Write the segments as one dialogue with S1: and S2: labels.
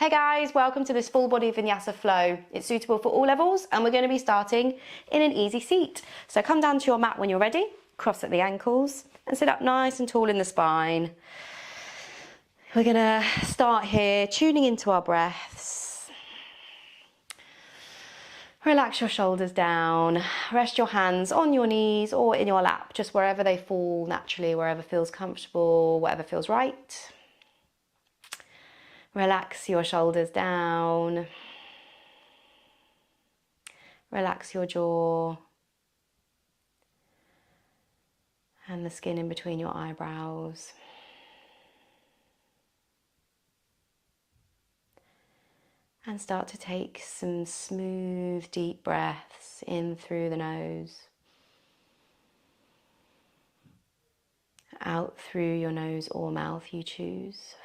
S1: Hey guys, welcome to this full body Vinyasa flow. It's suitable for all levels and we're going to be starting in an easy seat. So come down to your mat when you're ready, cross at the ankles and sit up nice and tall in the spine. We're going to start here tuning into our breaths. Relax your shoulders down, rest your hands on your knees or in your lap, just wherever they fall naturally, wherever feels comfortable, whatever feels right. Relax your shoulders down, relax your jaw and the skin in between your eyebrows. And start to take some smooth, deep breaths in through the nose, out through your nose or mouth, you choose.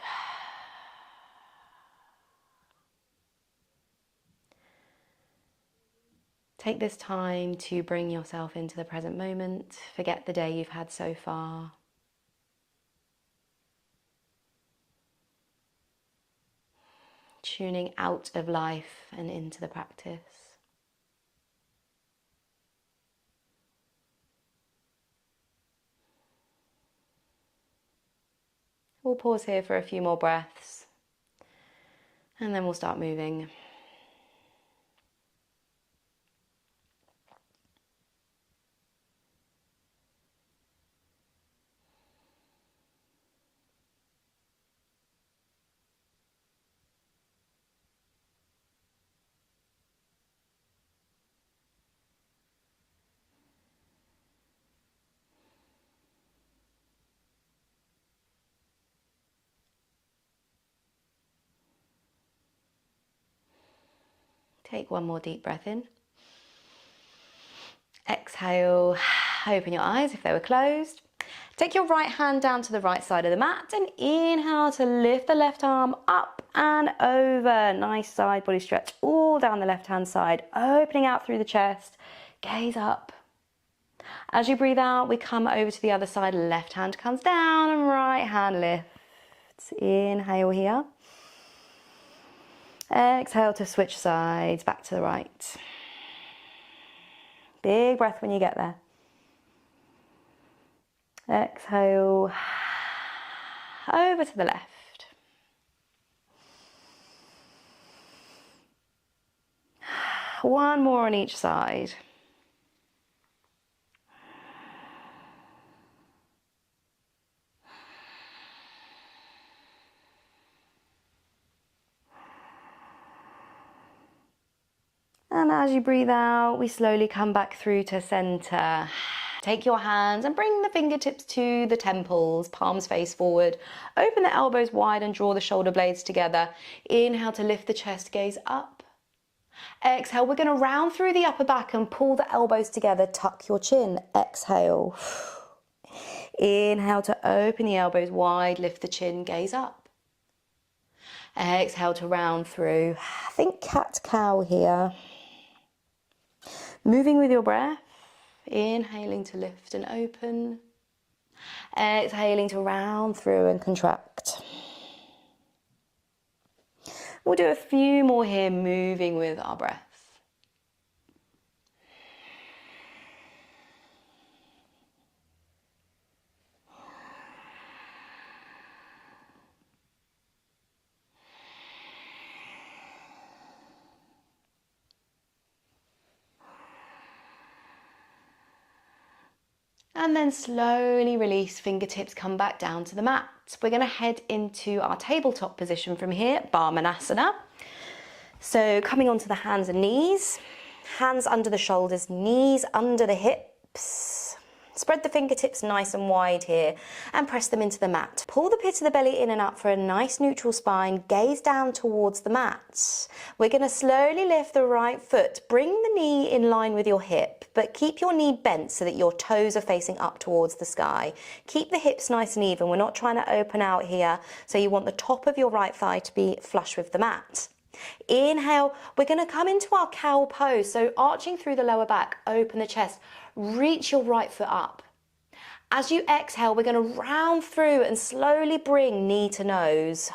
S1: Take this time to bring yourself into the present moment. Forget the day you've had so far. Tuning out of life and into the practice. We'll pause here for a few more breaths and then we'll start moving. Take one more deep breath in. Exhale, open your eyes if they were closed. Take your right hand down to the right side of the mat and inhale to lift the left arm up and over. Nice side body stretch all down the left hand side, opening out through the chest, gaze up. As you breathe out, we come over to the other side, left hand comes down and right hand lifts. Inhale here. Exhale to switch sides, back to the right. Big breath when you get there. Exhale, over to the left. One more on each side. And as you breathe out, we slowly come back through to center. Take your hands and bring the fingertips to the temples, palms face forward. Open the elbows wide and draw the shoulder blades together. Inhale to lift the chest, gaze up. Exhale, we're going to round through the upper back and pull the elbows together, tuck your chin. Exhale. Inhale to open the elbows wide, lift the chin, gaze up. Exhale to round through. Think cat-cow here. Moving with your breath, inhaling to lift and open, exhaling to round through and contract. We'll do a few more here, moving with our breath. And then slowly release, fingertips come back down to the mat. We're going to head into our tabletop position from here, Svanasana. So coming onto the hands and knees, hands under the shoulders, knees under the hips. Spread the fingertips nice and wide here and press them into the mat. Pull the pit of the belly in and up for a nice neutral spine. Gaze down towards the mat. We're going to slowly lift the right foot. Bring the knee in line with your hip, but keep your knee bent so that your toes are facing up towards the sky. Keep the hips nice and even. We're not trying to open out here, so you want the top of your right thigh to be flush with the mat. Inhale, we're going to come into our cow pose, so arching through the lower back, open the chest, reach your right foot up. As you exhale, we're going to round through and slowly bring knee to nose.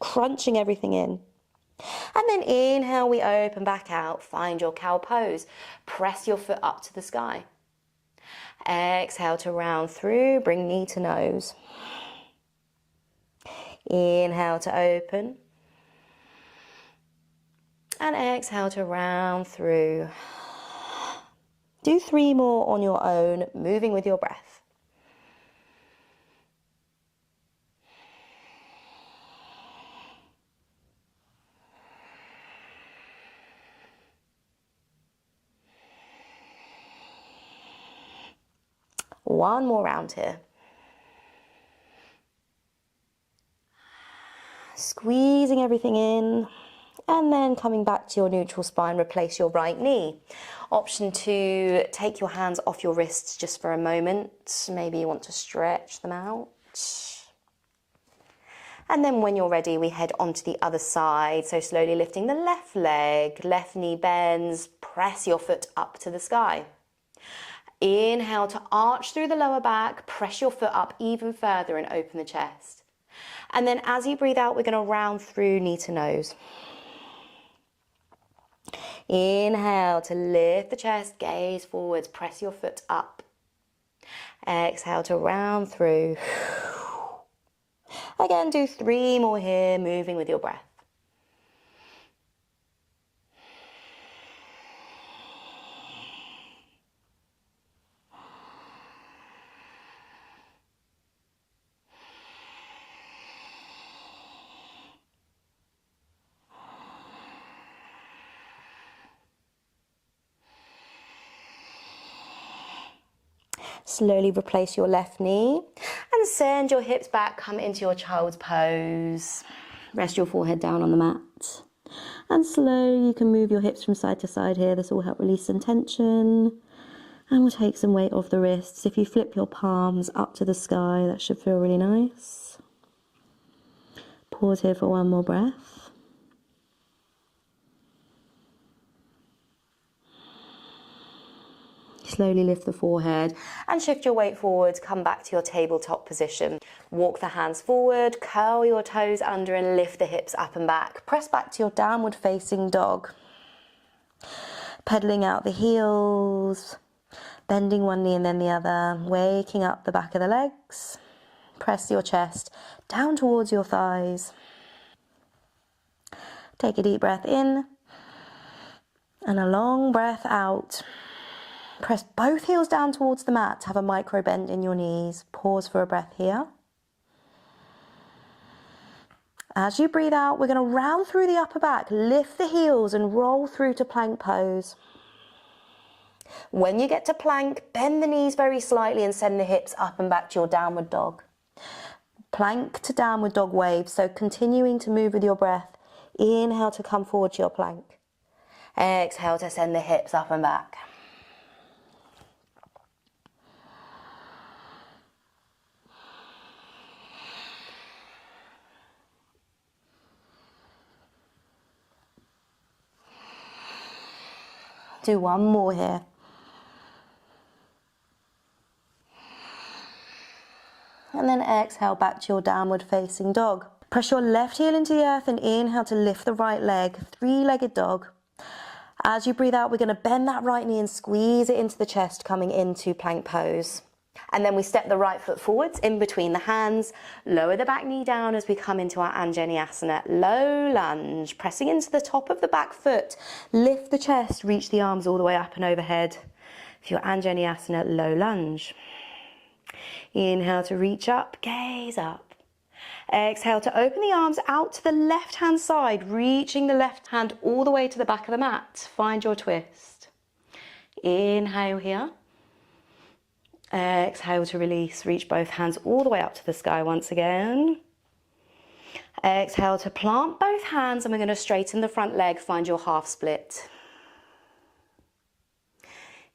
S1: crunching everything in. And then inhale, we open back out, find your cow pose. Press your foot up to the sky. Exhale to round through, bring knee to nose. Inhale to open. And exhale to round through. Do 3 more on your own, moving with your breath. One more round here. Squeezing everything in, and then coming back to your neutral spine, replace your right knee. Option 2, take your hands off your wrists just for a moment. Maybe you want to stretch them out. And then when you're ready, we head onto the other side. So slowly lifting the left leg, left knee bends, press your foot up to the sky. Inhale to arch through the lower back, press your foot up even further and open the chest. And then as you breathe out, we're going to round through knee to nose. Inhale to lift the chest, gaze forwards, press your foot up. Exhale to round through. Again, do 3 more here, moving with your breath. Slowly replace your left knee and send your hips back, come into your child's pose. Rest your forehead down on the mat. And slowly you can move your hips from side to side here. This will help release some tension. And we'll take some weight off the wrists. If you flip your palms up to the sky, that should feel really nice. Pause here for one more breath. Slowly lift the forehead and shift your weight forwards. Come back to your tabletop position. Walk the hands forward, curl your toes under and lift the hips up and back. Press back to your downward facing dog. Pedaling out the heels, bending one knee and then the other, waking up the back of the legs. Press your chest down towards your thighs. Take a deep breath in and a long breath out. Press both heels down towards the mat. Have a micro bend in your knees. Pause for a breath here. As you breathe out, we're going to round through the upper back. Lift the heels and roll through to plank pose. When you get to plank, bend the knees very slightly and send the hips up and back to your downward dog. Plank to downward dog wave. So continuing to move with your breath. Inhale to come forward to your plank. Exhale to send the hips up and back. Do one more here. And then exhale back to your downward facing dog. Press your left heel into the earth and inhale to lift the right leg, 3-legged dog. As you breathe out, we're going to bend that right knee and squeeze it into the chest, coming into plank pose. And then we step the right foot forwards in between the hands, lower the back knee down as we come into our Anjaneyasana, low lunge, pressing into the top of the back foot, lift the chest, reach the arms all the way up and overhead for your Anjaneyasana, low lunge. Inhale to reach up, gaze up. Exhale to open the arms out to the left hand side, reaching the left hand all the way to the back of the mat. Find your twist. Inhale here. Exhale to release, reach both hands all the way up to the sky once again. Exhale to plant both hands and we're going to straighten the front leg, find your half split.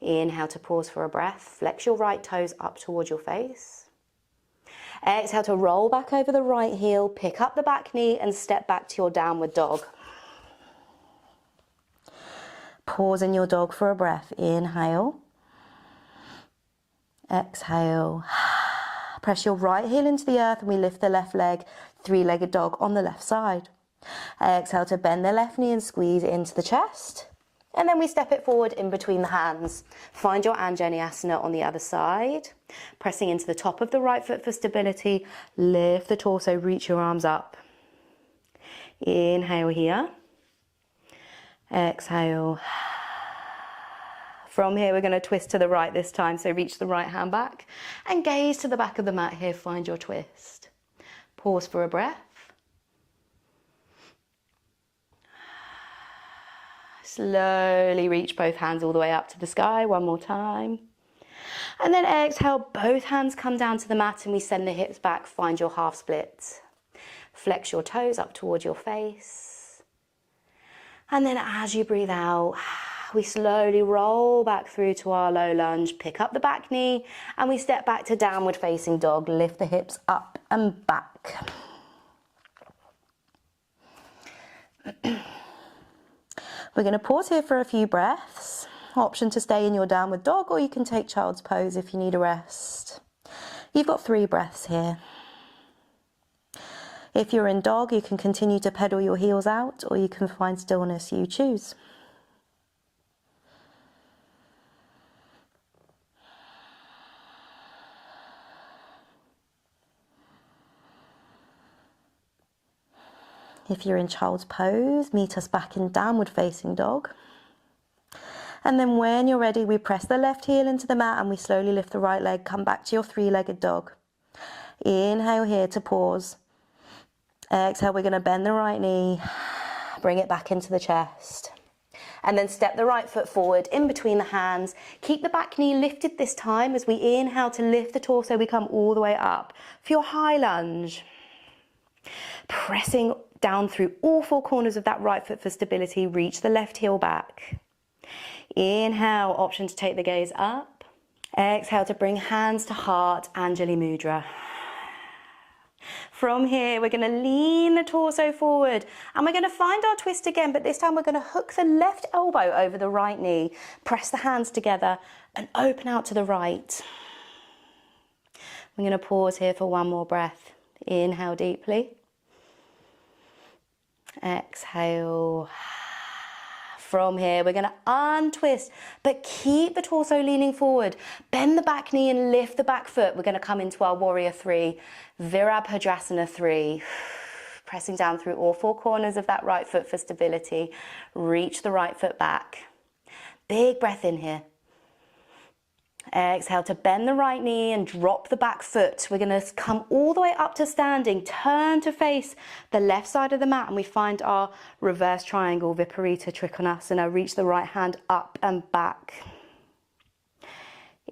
S1: Inhale to pause for a breath, flex your right toes up towards your face. Exhale to roll back over the right heel, pick up the back knee and step back to your downward dog. Pause in your dog for a breath, inhale. Exhale. Press your right heel into the earth and we lift the left leg, three-legged dog on the left side. Exhale to bend the left knee and squeeze it into the chest. And then we step it forward in between the hands. Find your Anjaneyasana on the other side. Pressing into the top of the right foot for stability. Lift the torso, reach your arms up. Inhale here. Exhale. From here, we're going to twist to the right this time. So reach the right hand back and gaze to the back of the mat here. Find your twist. Pause for a breath. Slowly reach both hands all the way up to the sky. One more time. And then exhale, both hands come down to the mat and we send the hips back. Find your half split. Flex your toes up towards your face. And then as you breathe out, we slowly roll back through to our low lunge, pick up the back knee, and we step back to downward facing dog. Lift the hips up and back. We're going to pause here for a few breaths. Option to stay in your downward dog, or you can take child's pose if you need a rest. You've got 3 breaths here. If you're in dog, you can continue to pedal your heels out, or you can find stillness, you choose. If you're in child's pose, meet us back in downward facing dog. And then when you're ready, we press the left heel into the mat and we slowly lift the right leg, come back to your 3-legged dog. Inhale here to pause. Exhale, we're going to bend the right knee, bring it back into the chest. And then step the right foot forward in between the hands. Keep the back knee lifted this time. As we inhale to lift the torso, we come all the way up. For your high lunge, pressing down through all 4 corners of that right foot for stability. Reach the left heel back. Inhale, option to take the gaze up. Exhale to bring hands to heart, Anjali Mudra. From here, we're going to lean the torso forward and we're going to find our twist again, but this time we're going to hook the left elbow over the right knee. Press the hands together and open out to the right. We're going to pause here for one more breath. Inhale deeply. Exhale. From here, we're going to untwist, but keep the torso leaning forward. Bend the back knee and lift the back foot. We're going to come into our Warrior 3, Virabhadrasana 3. Pressing down through all 4 corners of that right foot for stability. Reach the right foot back. Big breath in here. Exhale to bend the right knee and drop the back foot. We're going to come all the way up to standing. Turn to face the left side of the mat and we find our reverse triangle, Viparita Trikonasana. Reach the right hand up and back.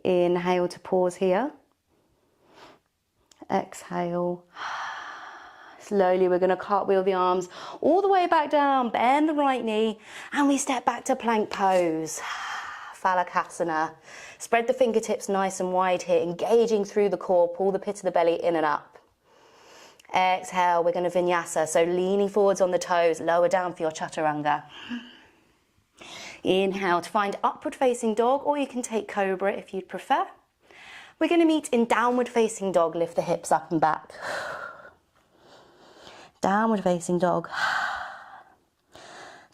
S1: Inhale to pause here. Exhale. Slowly we're going to cartwheel the arms all the way back down. Bend the right knee and we step back to plank pose. Phalakasana. Spread the fingertips nice and wide here, engaging through the core. Pull the pit of the belly in and up. Exhale, we're going to Vinyasa. So leaning forwards on the toes, lower down for your Chaturanga. Inhale to find upward facing dog, or you can take Cobra if you'd prefer. We're going to meet in downward facing dog. Lift the hips up and back. Downward facing dog.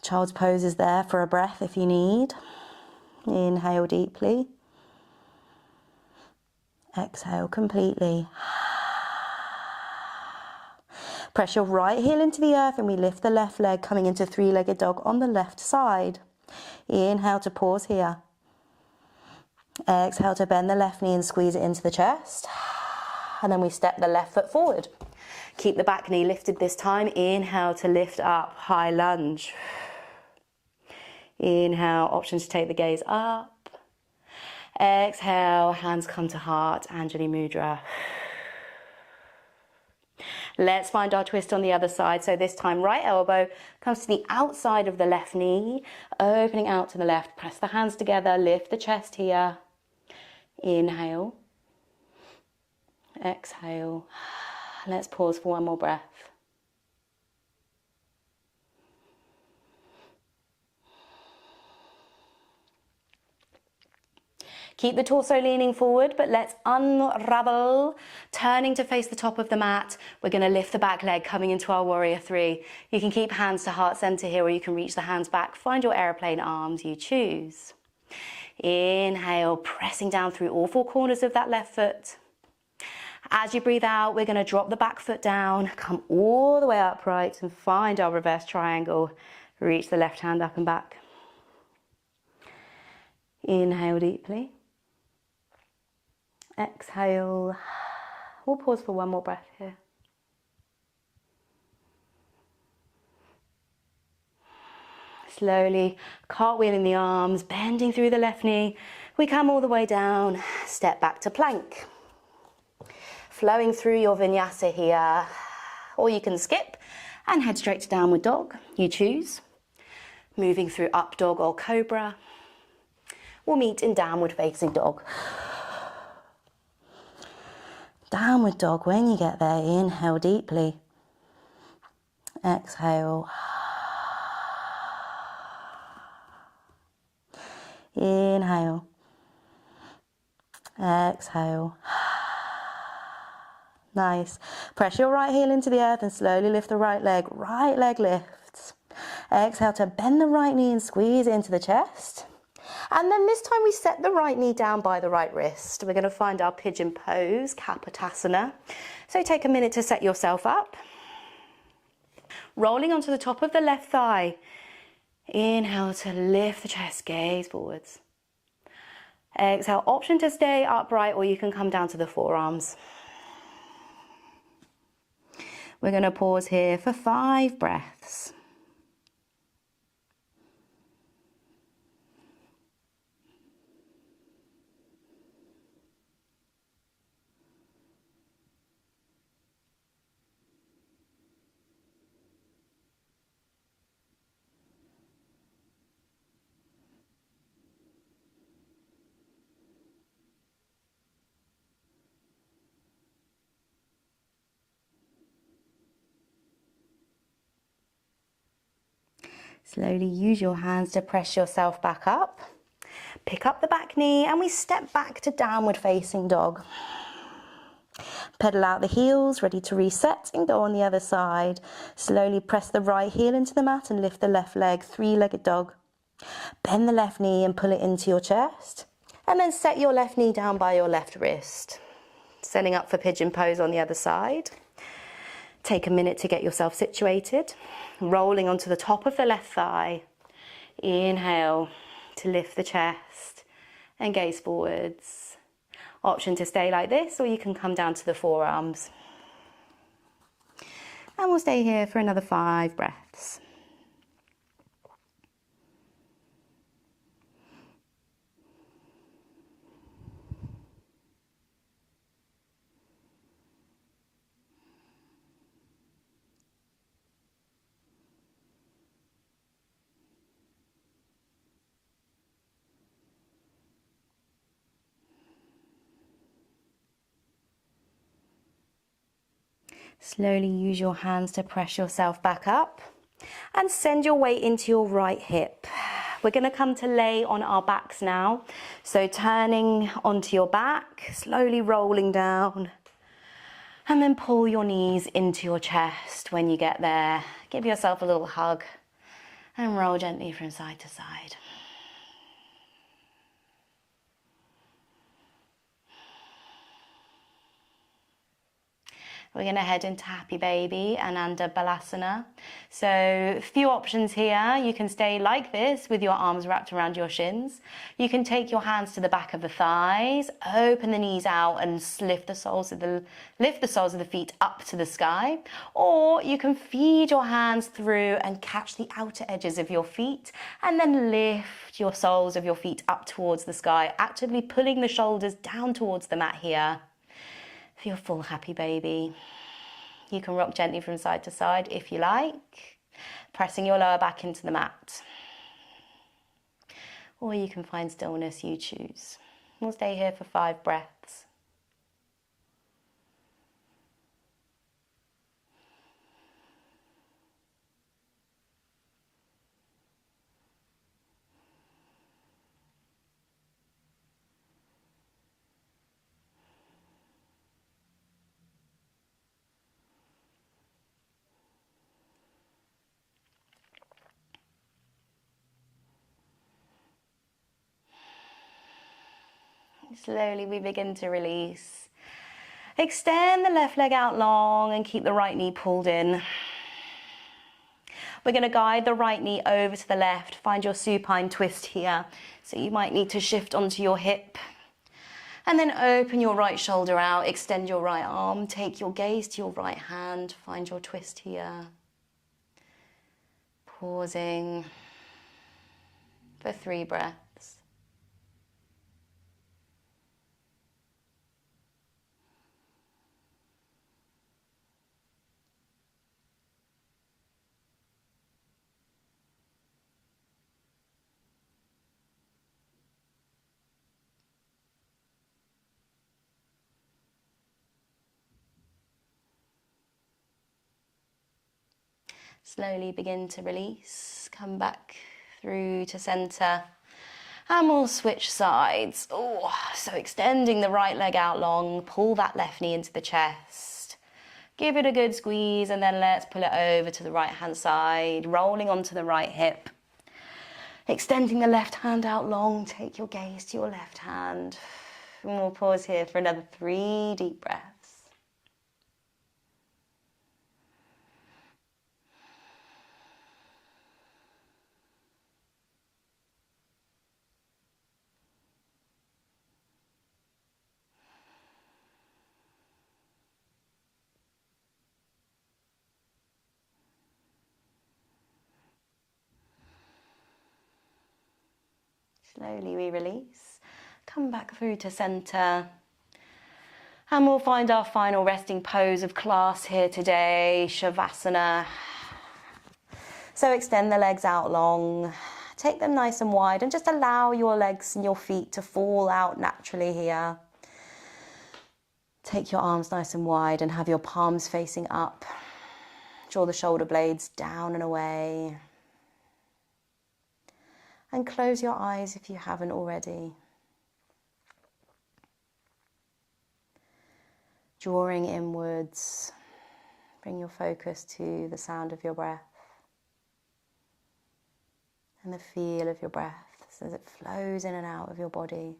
S1: Child's pose is there for a breath if you need. Inhale deeply. Exhale completely. Press your right heel into the earth and we lift the left leg, coming into 3-legged dog on the left side. Inhale to pause here. Exhale to bend the left knee and squeeze it into the chest. And then we step the left foot forward. Keep the back knee lifted this time. Inhale to lift up, high lunge. Inhale, option to take the gaze up. Exhale, hands come to heart, Anjali Mudra. Let's find our twist on the other side. So this time, right elbow comes to the outside of the left knee, opening out to the left. Press the hands together, lift the chest here. Inhale. Exhale. Let's pause for one more breath. Keep the torso leaning forward, but let's unravel, turning to face the top of the mat. We're going to lift the back leg, coming into our warrior three. You can keep hands to heart center here, or you can reach the hands back. Find your airplane arms, you choose. Inhale, pressing down through all four corners of that left foot. As you breathe out, we're going to drop the back foot down, come all the way upright and find our reverse triangle. Reach the left hand up and back. Inhale deeply. Exhale. We'll pause for one more breath here. Slowly cartwheeling the arms, bending through the left knee. We come all the way down, step back to plank. Flowing through your vinyasa here, or you can skip and head straight to downward dog. You choose. Moving through up dog or cobra. We'll meet in downward facing dog. Downward dog, when you get there, inhale deeply. Exhale. Inhale. Exhale. Nice. Press your right heel into the earth and slowly lift the right leg. Right leg lifts. Exhale to bend the right knee and squeeze into the chest. And then this time we set the right knee down by the right wrist. We're going to find our pigeon pose, Kapotasana. So take a minute to set yourself up. Rolling onto the top of the left thigh. Inhale to lift the chest, gaze forwards. Exhale, option to stay upright, or you can come down to the forearms. We're going to pause here for 5 breaths. Slowly use your hands to press yourself back up. Pick up the back knee and we step back to downward facing dog. Pedal out the heels, ready to reset and go on the other side. Slowly press the right heel into the mat and lift the left leg, 3-legged dog. Bend the left knee and pull it into your chest. And then set your left knee down by your left wrist. Setting up for pigeon pose on the other side. Take a minute to get yourself situated. Rolling onto the top of the left thigh. Inhale to lift the chest and gaze forwards. Option to stay like this, or you can come down to the forearms. And we'll stay here for another 5 breaths. Slowly use your hands to press yourself back up and send your weight into your right hip. We're going to come to lay on our backs now. So turning onto your back, slowly rolling down, and then pull your knees into your chest when you get there. Give yourself a little hug and roll gently from side to side. We're going to head into Happy Baby, Ananda Balasana. So a few options here. You can stay like this with your arms wrapped around your shins. You can take your hands to the back of the thighs, open the knees out and lift the soles of the feet up to the sky. Or you can feed your hands through and catch the outer edges of your feet and then lift your soles of your feet up towards the sky, actively pulling the shoulders down towards the mat here. For your full Happy Baby. You can rock gently from side to side if you like, pressing your lower back into the mat. Or you can find stillness, you choose. We'll stay here for 5 breaths. Slowly we begin to release. Extend the left leg out long and keep the right knee pulled in. We're going to guide the right knee over to the left. Find your supine twist here. So you might need to shift onto your hip. And then open your right shoulder out, extend your right arm, take your gaze to your right hand, find your twist here. Pausing for 3 breaths. Slowly begin to release, come back through to center, and we'll switch sides. Oh, so extending the right leg out long, pull that left knee into the chest. Give it a good squeeze, and then let's pull it over to the right hand side, rolling onto the right hip. Extending the left hand out long, take your gaze to your left hand. And we'll pause here for another 3 deep breaths. Slowly we release, come back through to center, and we'll find our final resting pose of class here today, Savasana. So extend the legs out long, take them nice and wide, and just allow your legs and your feet to fall out naturally here. Take your arms nice and wide and have your palms facing up. Draw the shoulder blades down and away. And close your eyes if you haven't already. Drawing inwards, bring your focus to the sound of your breath and the feel of your breath as it flows in and out of your body.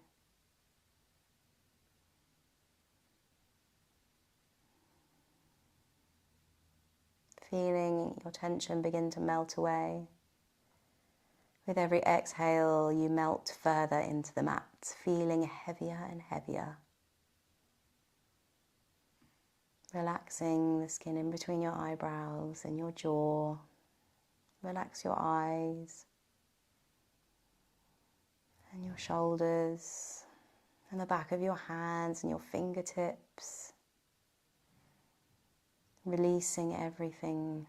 S1: Feeling your tension begin to melt away. With every exhale, you melt further into the mat, feeling heavier and heavier. Relaxing the skin in between your eyebrows and your jaw. Relax your eyes and your shoulders and the back of your hands and your fingertips. Releasing everything.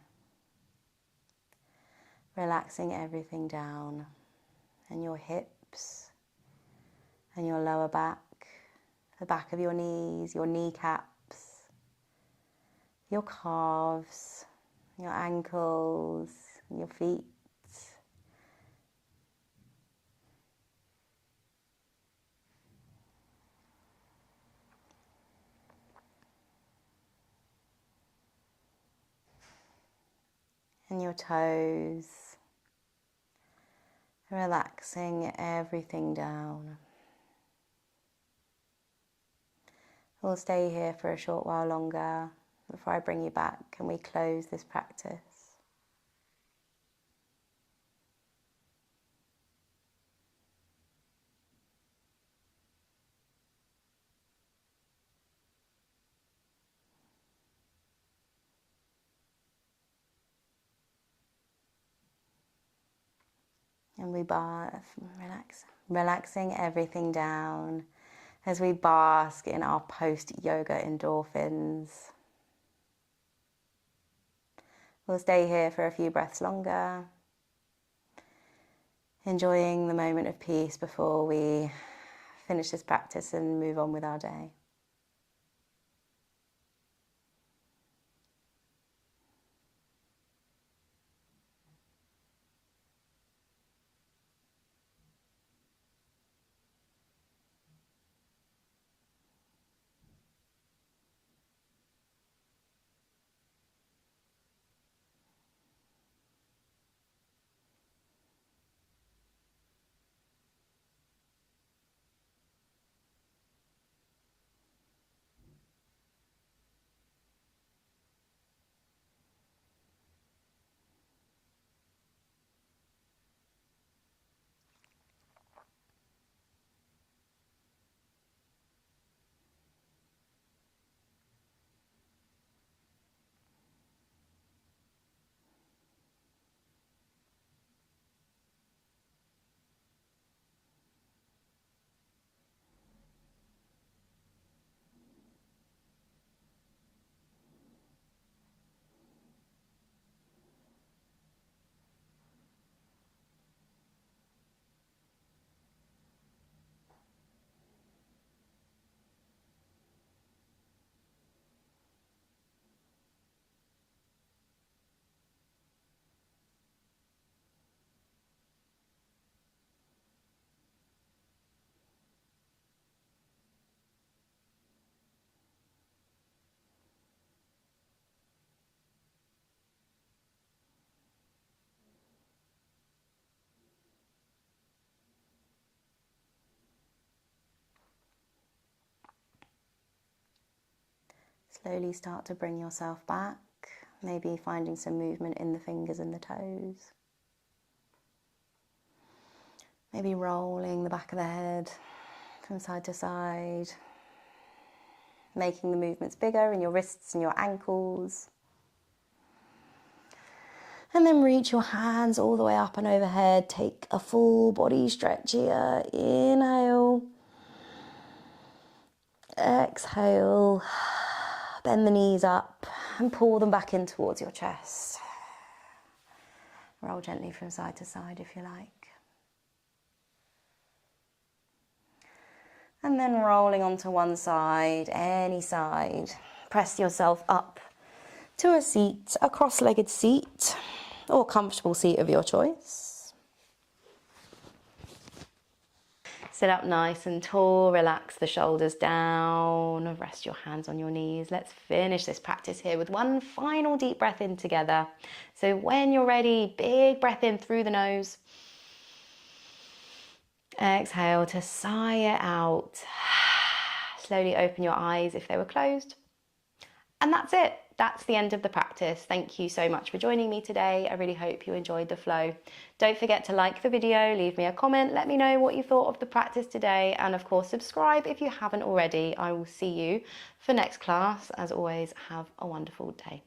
S1: Relaxing everything down, and your hips and your lower back, the back of your knees, your kneecaps, your calves, your ankles, your feet. And your toes. Relaxing everything down. We'll stay here for a short while longer before I bring you back and we close this practice. And we relaxing everything down as we bask in our post-yoga endorphins. We'll stay here for a few breaths longer, enjoying the moment of peace before we finish this practice and move on with our day. Slowly start to bring yourself back, maybe finding some movement in the fingers and the toes. Maybe rolling the back of the head from side to side, making the movements bigger in your wrists and your ankles. And then reach your hands all the way up and overhead. Take a full body stretch here. Inhale. Exhale. Bend the knees up and pull them back in towards your chest. Roll gently from side to side if you like. And then rolling onto one side, any side. Press yourself up to a seat, a cross-legged seat or comfortable seat of your choice. Sit up nice and tall, relax the shoulders down, rest your hands on your knees. Let's finish this practice here with one final deep breath in together. So when you're ready, big breath in through the nose. Exhale to sigh it out. Slowly open your eyes if they were closed. And that's it. That's the end of the practice. Thank you so much for joining me today. I really hope you enjoyed the flow. Don't forget to like the video, leave me a comment, let me know what you thought of the practice today, and of course subscribe if you haven't already. I will see you for next class. As always, have a wonderful day.